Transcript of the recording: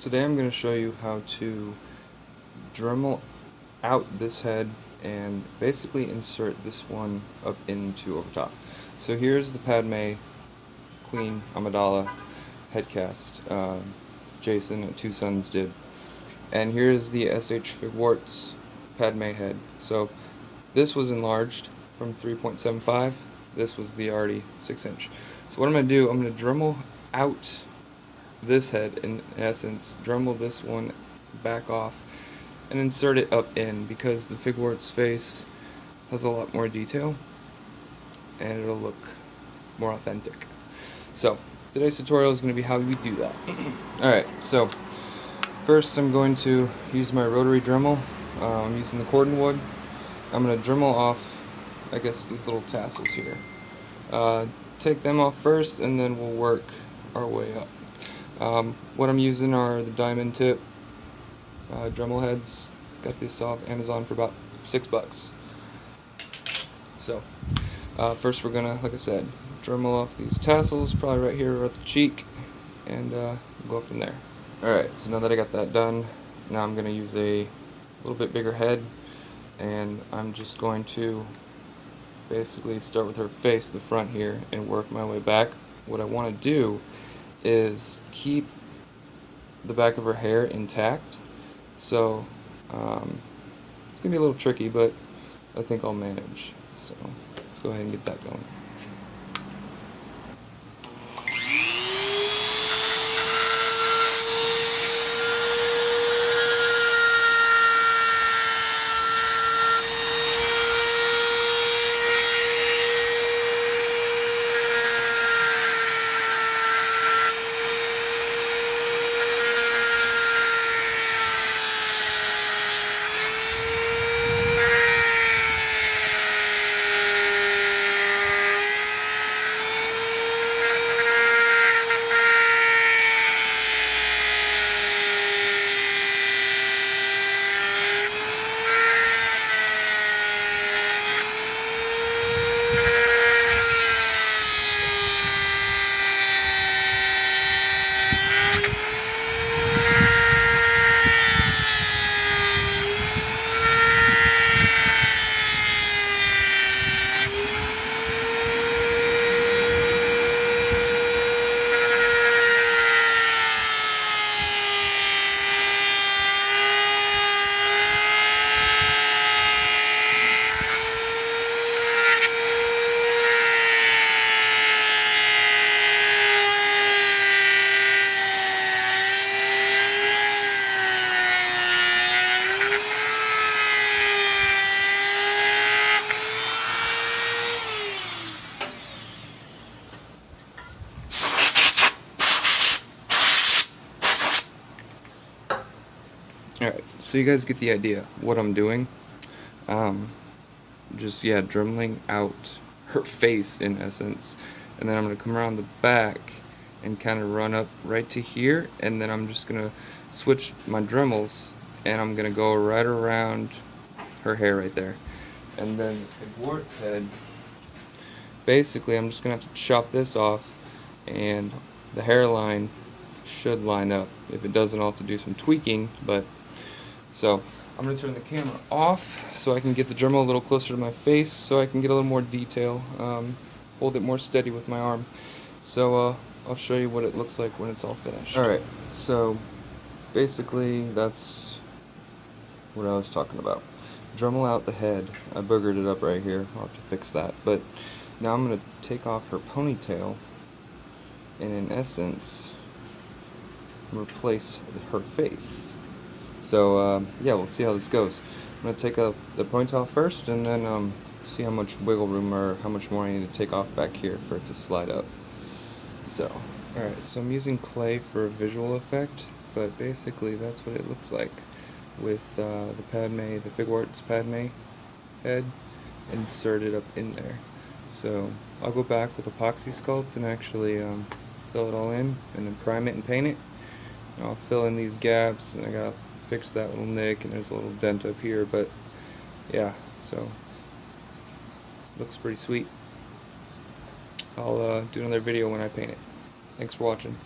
Today I'm going to show you how to Dremel out this head and basically insert this one up into over top. So here's the Padme Queen Amidala headcast Jason at Two Sons did. And here's the SH Figuarts Padme head. So this was enlarged from 3.75. This was the already 6-inch. So what I'm going to do, I'm going to Dremel out this head, in essence, Dremel this one back off and insert it up in, because the figuarts face has a lot more detail and it'll look more authentic. So today's tutorial is going to be how we do that. Alright, so first I'm going to use my rotary Dremel. I'm using the cordonwood. I'm going to Dremel off, I guess, these little tassels here. Take them off first and then we'll work our way up. What I'm using are the diamond tip Dremel heads. Got this off Amazon for about $6. So first we're gonna, like I said, Dremel off these tassels, probably right here at the cheek, and go from there. Alright, so now that I got that done, now I'm gonna use a little bit bigger head, and I'm just going to basically start with her face, the front here, and work my way back. What I want to do is keep the back of her hair intact, so it's going to be a little tricky, but I think I'll manage. So let's go ahead and get that going. Alright, so you guys get the idea what I'm doing. Just, yeah, dremeling out her face in essence, and then I'm going to come around the back and kind of run up right to here, and then I'm just going to switch my Dremels and I'm going to go right around her hair right there. And then the Gwart's head, basically I'm just going to have to chop this off, and the hairline should line up. If it doesn't, I'll have to do some tweaking, but so I'm going to turn the camera off so I can get the Dremel a little closer to my face so I can get a little more detail, hold it more steady with my arm. So I'll show you what it looks like when it's all finished. Alright, so basically that's what I was talking about. Dremel out the head. I boogered it up right here. I'll have to fix that. But now I'm going to take off her ponytail and in essence replace her face. So yeah, we'll see how this goes. I'm going to take the ponytail first and then see how much wiggle room or how much more I need to take off back here for it to slide up. So, alright, so I'm using clay for a visual effect, but basically that's what it looks like with the figuarts Padme head inserted up in there. So I'll go back with epoxy sculpt and actually fill it all in and then prime it and paint it. And I'll fill in these gaps, and I gotta fix that little nick, and there's a little dent up here, but yeah, so looks pretty sweet. I'll do another video when I paint it. Thanks for watching.